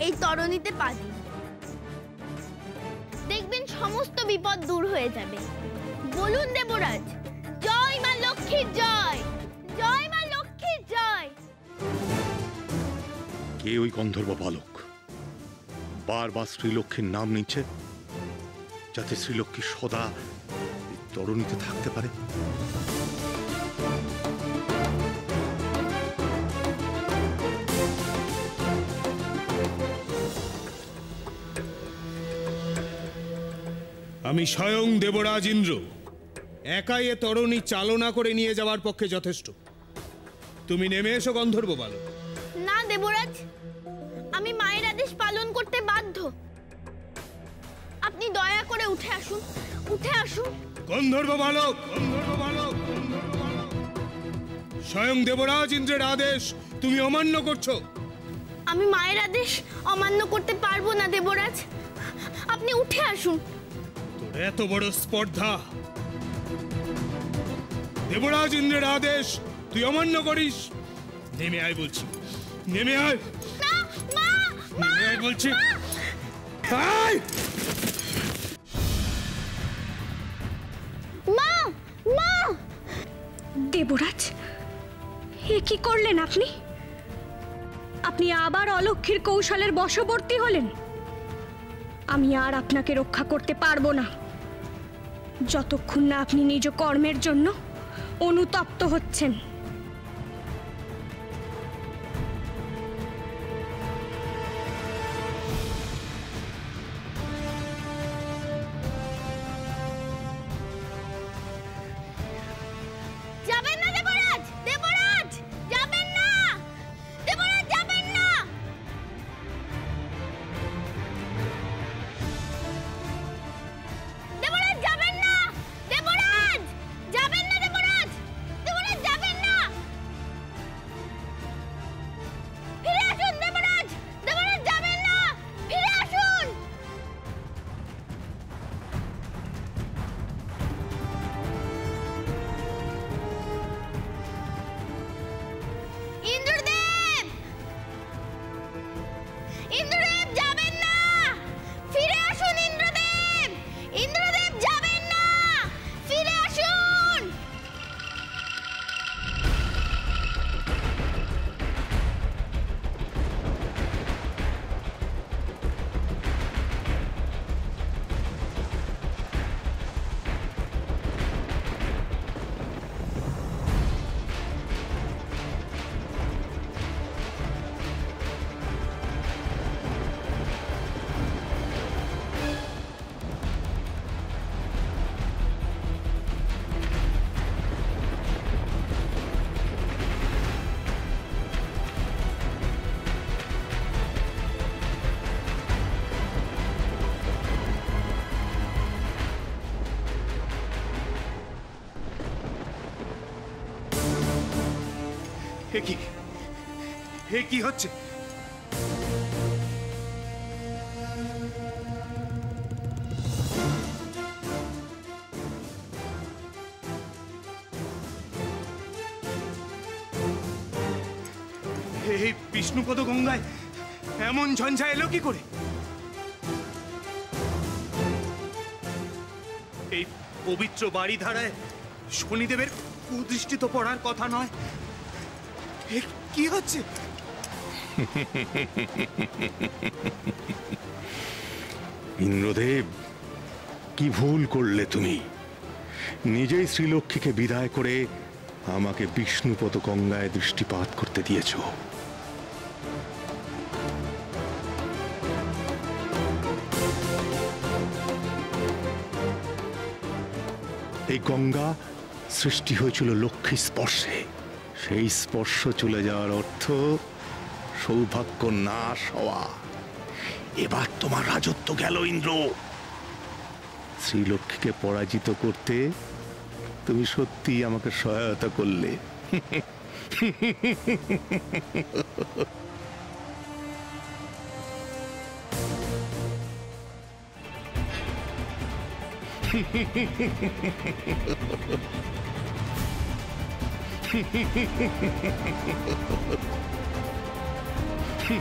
এই তরণীতে পা দিন। দেখবেন সমস্ত বিপদ দূর হয়ে যাবে। বলুন দেবরাজ, জয় মা লক্ষ্মীর জয়, জয় মা লক্ষ্মীর জয়। কে ওই গন্ধর্ব বালক বারবার শ্রীলক্ষ্মীর নাম নিচ্ছে, যাতে শ্রীলক্ষ্মী সদা তরুণীতে থাকতে পারে? আমি স্বয়ং দেবরাজ ইন্দ্র একাই এ তরণী চালনা করে নিয়ে যাওয়ার পক্ষে যথেষ্ট। তুমি নেমে এসো গন্ধর্ব বালক। না দেবরাজ, আমি মায়ের আদেশ পালন করতে বাধ্য। আপনি দয়া করে উঠে আসুন, উঠে আসুন। গন্ধর্ব বালক, গন্ধর্ব বালক, গন্ধর্ব বালক, স্বয়ং দেবরাজ ইন্দ্রের আদেশ তুমি অমান্য করছো। আমি মায়ের আদেশ অমান্য করতে পারবো না দেবরাজ, আপনি উঠে আসুন। তোর এত বড় স্পর্ধা, দেবরাজ ইন্দ্রের আদেশ তুই অমান্য করিস? নেমে আয় বলছি, নেমে আয়। না মা, নেমে আয় বলছি। আয় মা, মা। দেবরাজ, এ কি করলেন আপনি? আপনি আবার অলক্ষ্মীর কৌশলের বশবর্তী হলেন। আমি আর আপনাকে রক্ষা করতে পারবো না, যতক্ষণ না আপনি নিজ কর্মের জন্য অনুতপ্ত হচ্ছেন। যাবেন না দেবরাজ, দেবরাজ যাবেন না, দেবরাজ যাবেন না। দেবরাজ যাবেন না, দেবরাজ যাবেন না, দেবরাজ, দেবরাজ যাবেন না। ফিরে আসুন দেবরাজ, দেবরাজ যাবেন না, ফিরে আসুন। ইন্দ্রদেব, ইন্দ্রদেব যাবেন না, ফিরে আসুন। ইন্দ্রদেব, ইন্দ্রদেব যাবেন না, ফিরে আসুন। হে কি হচ্ছে? এই বিষ্ণুপদ গঙ্গায় এমন ঝঞ্ঝা এলো কি করে? এই পবিত্র বাড়ি ধারায় শনিদেবের কুদৃষ্টি তো পড়ার কথা নয়। কি হচ্ছে? ইন্দ্রদেব, কি ভুল করলে তুমি? নিজেই শ্রীলক্ষ্মীকে বিদায় করে আমাকে বিষ্ণুপদ গঙ্গায় দৃষ্টিপাত করতে দিয়েছ। এই গঙ্গা সৃষ্টি হয়েছিল লক্ষ্মী স্পর্শে। সেই স্পর্শ চলে যাওয়ার অর্থ সৌভাগ্য নাশ হওয়া। এবার তোমার রাজত্ব গেল ইন্দ্র। শ্রীলক্ষ্মীকে পরাজিত করতে তুমি সত্যি আমাকে সহায়তা করলে। দেবরাজ,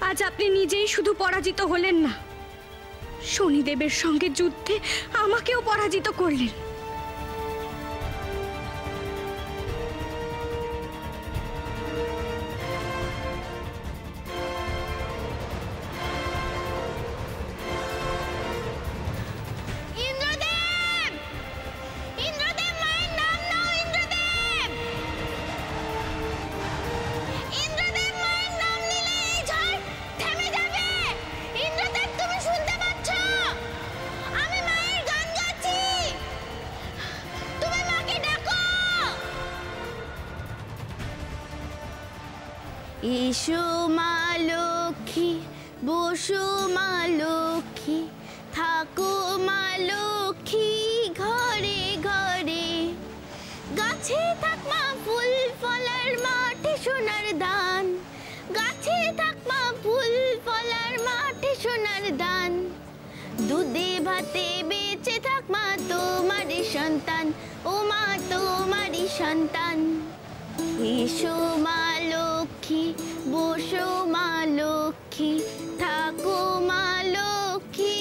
আজ আপনি নিজেই শুধু পরাজিত হলেন না, শনিদেবের সঙ্গে যুদ্ধে আমাকেও পরাজিত করলেন। ইন্দ্রদেব! ইন্দ্রদেব, মায়ের নাম নাও, ইন্দ্রদেব! ইন্দ্রদেব, মায়ের নাম নিলে এই ঝড় থেমে যাবে। ইন্দ্রদেব, তুমি শুনতে পাচ্ছ? আমি মায়ের গান গাচ্ছি। তুমি মাকে ডাকো। এসো মা লক্ষ্মী, বসো মা লক্ষ্মী, থাকো মা লক্ষ্মী ঘরে ঘরে। গাছে থাক মা ফুল ফলার, মাঠে সোনার দান। গাছে থাক মা ফুল ফলার, মাঠে সোনার দান। দুধে ভাতে বেঁচে থাক মা তোমারই সন্তান, ও মা তোমারই সন্তান। এসো মা লক্ষ্মী, বসো মা লক্ষ্মী, থাকো মা লক্ষ্মী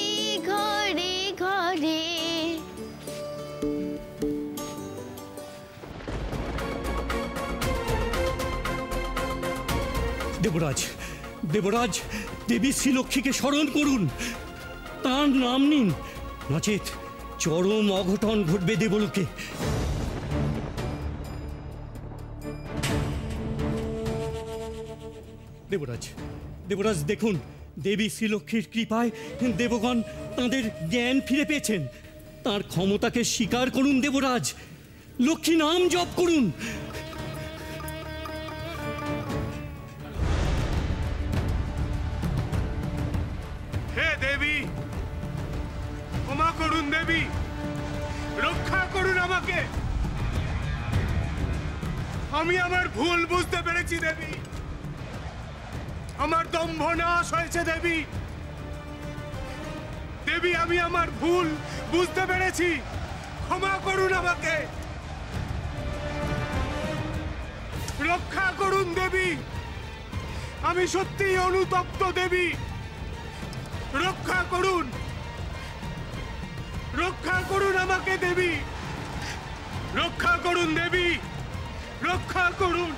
ঘরে ঘরে। দেবরাজ, দেবরাজ, দেবী শ্রীলক্ষ্মীকে স্মরণ করুন, তার নাম নিন, নচেত চরম অঘটন ঘটবে দেবলোকে। দেবরাজ, দেবরাজ দেখুন, দেবী শ্রীলক্ষ্মীর কৃপায় দেবগণ তাঁদের জ্ঞান ফিরে পেয়েছেন। তাঁর ক্ষমতাকে স্বীকার করুন দেবরাজ, লক্ষ্মী নাম জপ করুন। হে দেবী, ক্ষমা করুন দেবী, রক্ষা করুন আমাকে। আমি আমার ভুল বুঝতে পেরেছি দেবী, আমার দম্ভ নাশ হয়েছে দেবী। দেবী, আমি আমার ভুল বুঝতে পেরেছি, ক্ষমা করুন আমাকে, রক্ষা করুন দেবী। আমি সত্যিই অনুতপ্ত দেবী, রক্ষা করুন, রক্ষা করুন আমাকে দেবী, রক্ষা করুন দেবী, রক্ষা করুন।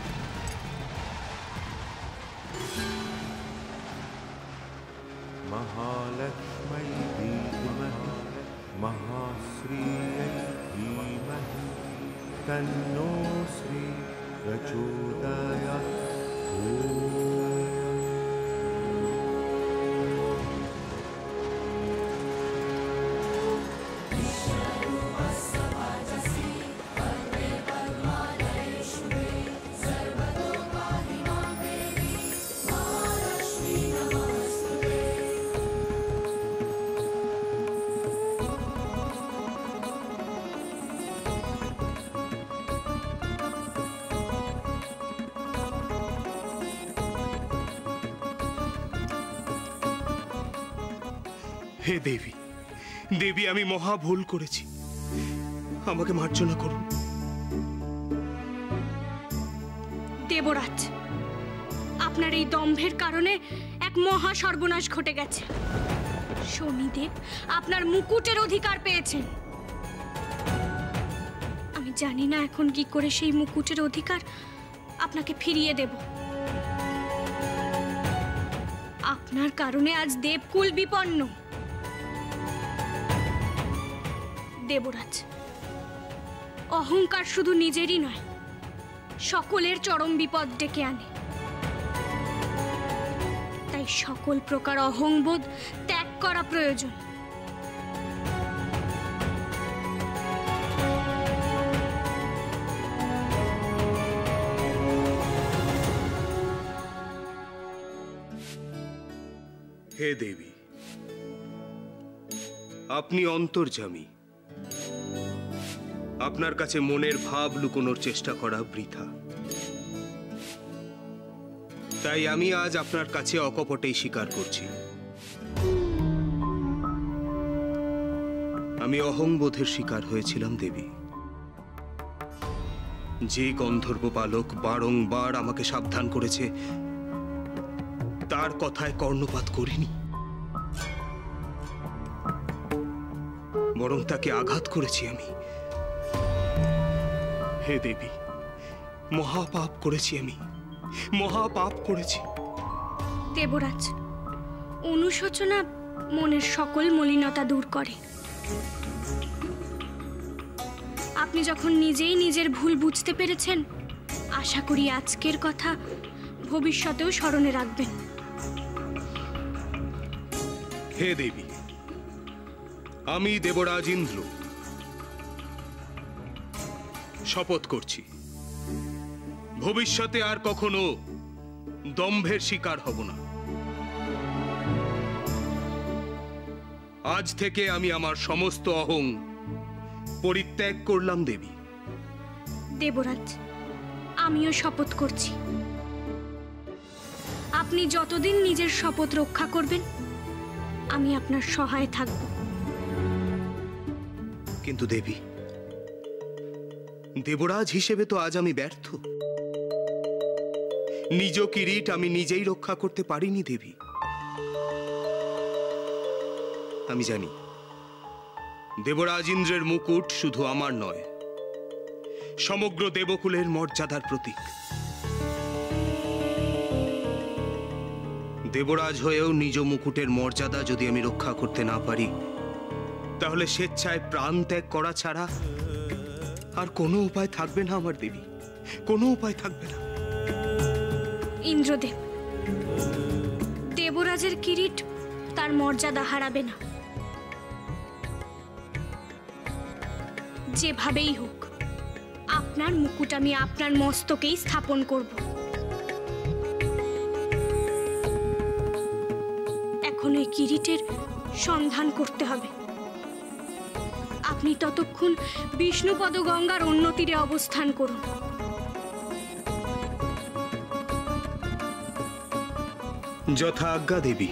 महालक्ष्मी धीमहि महाश्रियै धीमहि तन्नो श्री प्रचोदयात्। হে দেবী, দেবী, আমি মহা ভুল করেছি, আমাকে মার্জনা করুন। দেবরাজ, আপনার এই দম্ভের কারণে এক মহা সর্বনাশ ঘটে গেছে। শনিদেব আপনার মুকুটের অধিকার পেয়েছেন। আমি জানি না এখন কি করে সেই মুকুটের অধিকার আপনাকে ফিরিয়ে দেব। আপনার কারণে আজ দেবকুল বিপন্ন। দেবরাজ, অহংকার শুধু নিজেরই নয়, সকলের চরম বিপদ ডেকে আনে। তাই সকল প্রকার অহংবোধ ত্যাগ করা প্রয়োজন। হে দেবী, আপনি অন্তর্যামী, আপনার কাছে মনের ভাব লুকোনোর চেষ্টা করা বৃথা। তাই আমি আজ আপনার কাছে অকপটেই স্বীকার করছি, আমি অহংবোধের শিকার হয়েছিলাম দেবী। যে গন্ধর্ব বালক বারংবার আমাকে সাবধান করেছে তার কথায় কর্ণপাত করিনি, বরং তাকে আঘাত করেছি আমি। হে দেবী, মহাপাপ করেছি আমি, মহাপাপ করেছি। দেবরাজ, অনুশোচনা মনের সকল মলিনতা দূর করে। আপনি যখন নিজেই নিজের ভুল বুঝতে পেরেছেন, আশা করি আজকের কথা ভবিষ্যতেও স্মরণে রাখবেন। হে দেবী, আমি দেবরাজ ইন্দ্র শপথ করছি ভবিষ্যতে আর কখনো দম্ভের শিকার হব না। আজ থেকে আমি আমার সমস্ত অহং পরিত্যাগ করলাম দেবী। দেবরাজ, আমিও শপথ করছি আপনি যতদিন নিজের শপথ রক্ষা করবেন আমি আপনার সহায় থাকব। কিন্তু দেবী, দেবরাজ হিসেবে তো আজ আমি ব্যর্থ। নিজ কিরীট আমি নিজেই রক্ষা করতে পারিনি দেবী। আমি জানি দেবরাজ ইন্দ্রের মুকুট শুধু আমার নয়, সমগ্র দেবকুলের মর্যাদার প্রতীক। দেবরাজ হয়েও নিজ মুকুটের মর্যাদা যদি আমি রক্ষা করতে না পারি, তাহলে স্বেচ্ছায় প্রাণ ত্যাগ করা ছাড়া আর কোনো উপায় থাকবে না আমার দেবী, কোনো উপায় থাকবে না। ইন্দ্রদেব, দেবরাজের কিরীট তার মর্যাদা হারাবে না। যেভাবেই হোক আপনার মুকুট আমি আপনার মস্তকেই স্থাপন করব। এখন ওই কিরীটের সন্ধান করতে হবে। আপনি ততক্ষণ বিষ্ণুপদ গঙ্গার অন্য তীরে অবস্থান করুন। যথা আজ্ঞা দেবী।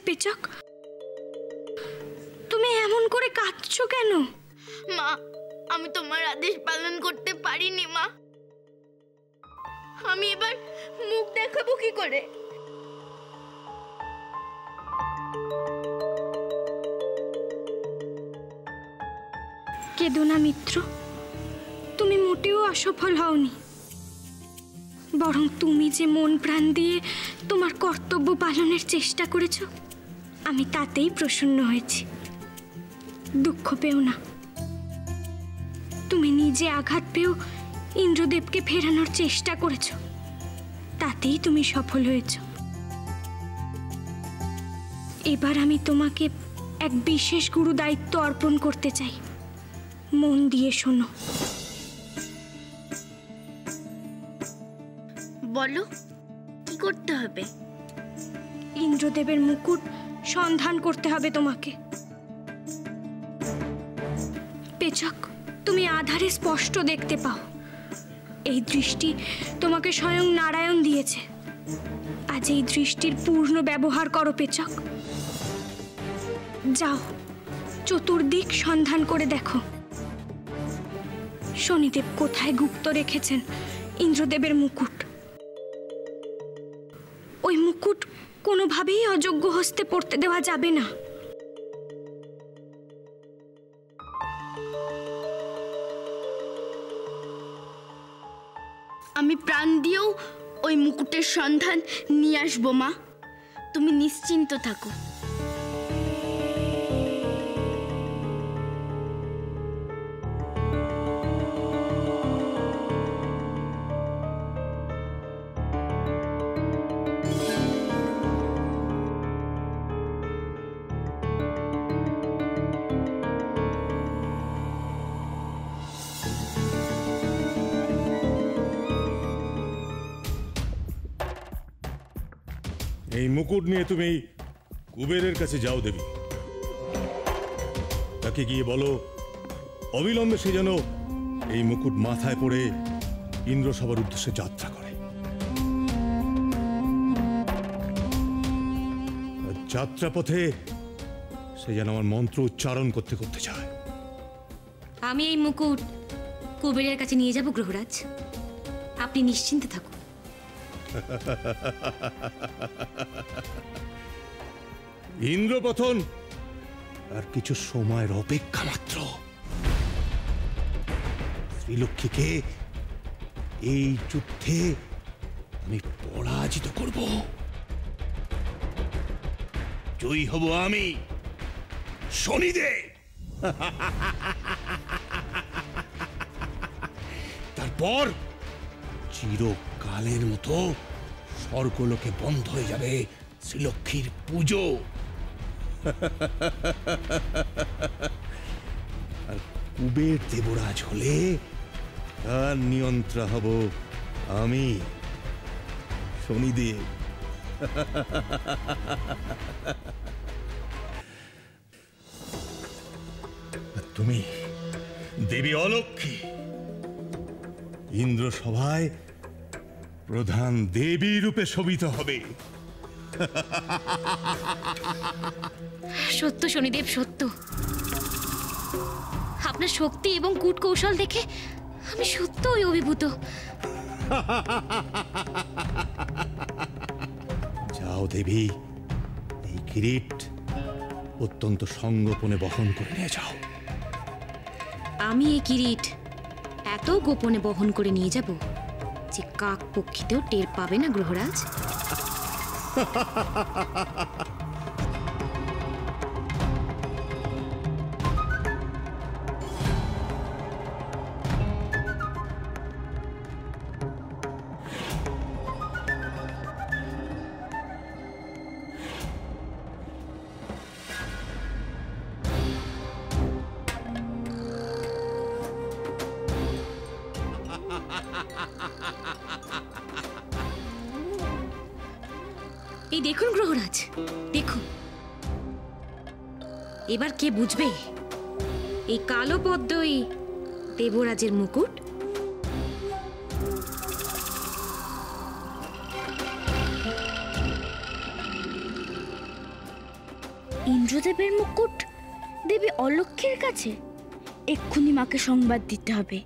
পেচক, তুমি এমন করে কাঁদছো কেন? মা, আমি তোমার আদেশ পালন করতে পারিনি মা। আমি এবার মুখ দেখাবো কি করে? কেঁদো না মিত্র, তুমি মোটেও অসফল হওনি। বরং তুমি যে মন প্রাণ দিয়ে তোমার কর্তব্য পালনের চেষ্টা করেছো, আমি তাতেই প্রসন্ন হয়েছি। দুঃখ পেও না। তুমি নিজে আঘাত পেও ইন্দ্রদেবকে ফেরানোর চেষ্টা করেছো, তাতেই তুমি সফল হয়েছ। এবার আমি তোমাকে এক বিশেষ গুরু দায়িত্ব অর্পণ করতে চাই। মন দিয়ে শোনো। বলো, কি করতে হবে? ইন্দ্রদেবের মুকুট সন্ধান করতে হবে তোমাকে। পেচক, তুমি আধারে স্পষ্ট দেখতে পাও। এই দৃষ্টি তোমাকে স্বয়ং নারায়ণ দিয়েছে। আজ এই দৃষ্টির পূর্ণ ব্যবহার করো পেচক। যাও, চতুর্দিক সন্ধান করে দেখো শনিদেব কোথায় গুপ্ত রেখেছেন ইন্দ্রদেবের মুকুট। কোনোভাবেই অযোগ্য হস্তে পড়তে দেওয়া যাবে না। আমি প্রাণ দিয়েও ওই মুকুটের সন্ধান নিয়ে আসবো মা, তুমি নিশ্চিন্ত থাকো। এই মুকুট নিয়ে তুমি কুবেরের কাছে যাও দেবী, তাকে গিয়ে বলো অবিলম্বে সে যেন এই মুকুট মাথায় পড়ে ইন্দ্রসভার উদ্দেশ্যে যাত্রা করে। যাত্রাপথে সে যেন আমার মন্ত্র উচ্চারণ করতে করতে যায়। আমি এই মুকুট কুবেরের কাছে নিয়ে যাব গ্রহরাজ, আপনি নিশ্চিন্তে থাকুন। ইন্দ্রপতন আর কিছু সময়ের অপেক্ষা মাত্র। শ্রীলক্ষ্মীকে এই যুদ্ধে আমি পরাজিত করব, জয়ী হব আমি শনিদেব। তারপর চিরকালের মতো স্বর্গলোকে বন্ধ হয়ে যাবে শ্রীলক্ষ্মীর পুজো। আর কুবের দেবরাজ হলে তার নিয়ন্ত্রণ হব আমি শনিদেব। তুমি দেবী অলক্ষ্মী ইন্দ্র সভায় প্রধান দেবী রূপে শোভিত হবে। সত্য শনিদেব, সত্য। আপনার শক্তি এবং কূট কৌশল দেখে আমি সত্যই অভিভূত। যাও দেবী, এই কিরিট অত্যন্ত সংগোপনে বহন করে নিয়ে যাও। আমি এই কিরিট এত গোপনে বহন করে নিয়ে যাব যে কাক পক্ষীতেও টের পাবে না গ্রহরাজ। এই দেখুন গ্রহরাজ, দেখুন এবার কে বুঝবে এই কালো পদ্মই দেবরাজের মুকুট। ইন্দ্রদেবের মুকুট দেবী অলক্ষ্মীর কাছে, এক্ষুনি মাকে সংবাদ দিতে হবে।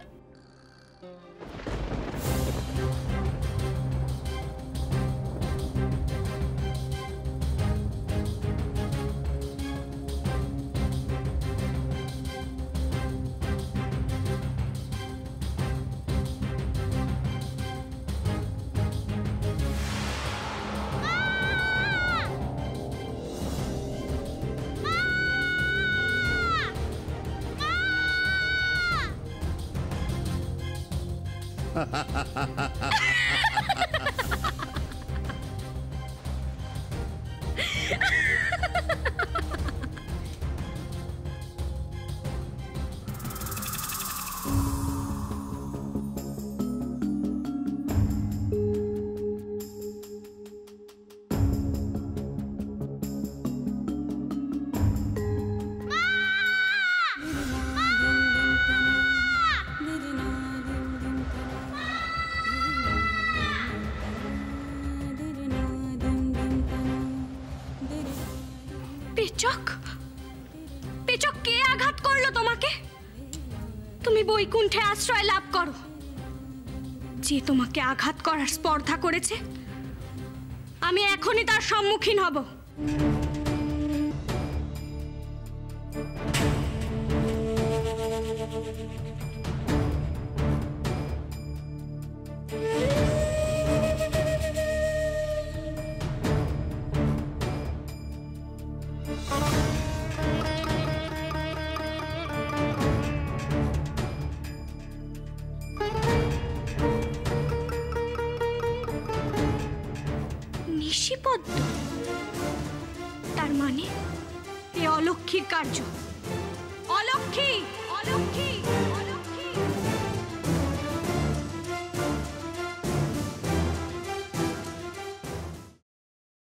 পেচক, পেচক কে আঘাত করলো তোমাকে? তুমি বৈকুণ্ঠে আশ্রয় লাভ করো। যে তোমাকে আঘাত করার স্পর্ধা করেছে আমি এখনই তার সম্মুখীন হব। নিশিপদ্ম, তার মানে এ অলক্ষীর কার্য। অলক্ষী, অলক্ষী।